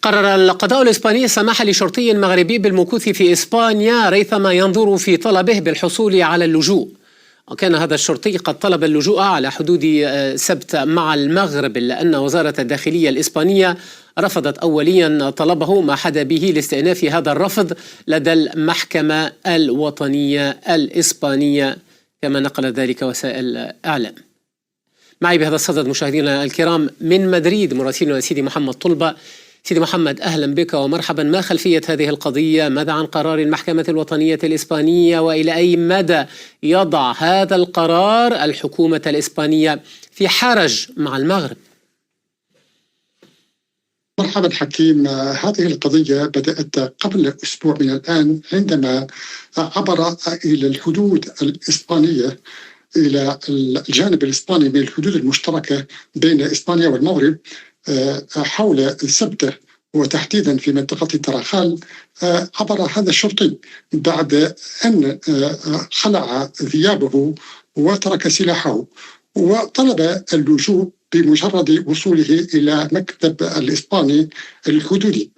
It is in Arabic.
قرر القضاء الإسباني السماح لشرطي مغربي بالمكوث في إسبانيا ريثما ينظر في طلبه بالحصول على اللجوء. وكان هذا الشرطي قد طلب اللجوء على حدود سبت مع المغرب، إلا أن وزارة الداخلية الإسبانية رفضت أوليا طلبه، ما حدا به لاستئناف هذا الرفض لدى المحكمة الوطنية الإسبانية كما نقل ذلك وسائل الإعلام. معي بهذا الصدد مشاهدينا الكرام من مدريد مراسلنا سيدي محمد طلبة. سيدي محمد، أهلا بك ومرحبا. ما خلفية هذه القضية؟ ماذا عن قرار المحكمة الوطنية الإسبانية، وإلى أي مدى يضع هذا القرار الحكومة الإسبانية في حرج مع المغرب؟ مرحبا حكيم. هذه القضية بدأت قبل أسبوع من الآن، عندما عبر إلى الحدود الإسبانية، إلى الجانب الإسباني من الحدود المشتركة بين إسبانيا والمغرب حول سبتة وتحديدا في منطقة تراخال. عبر هذا الشرطي بعد أن خلع ثيابه وترك سلاحه وطلب اللجوء بمجرد وصوله إلى مكتب الإسباني الحدودي.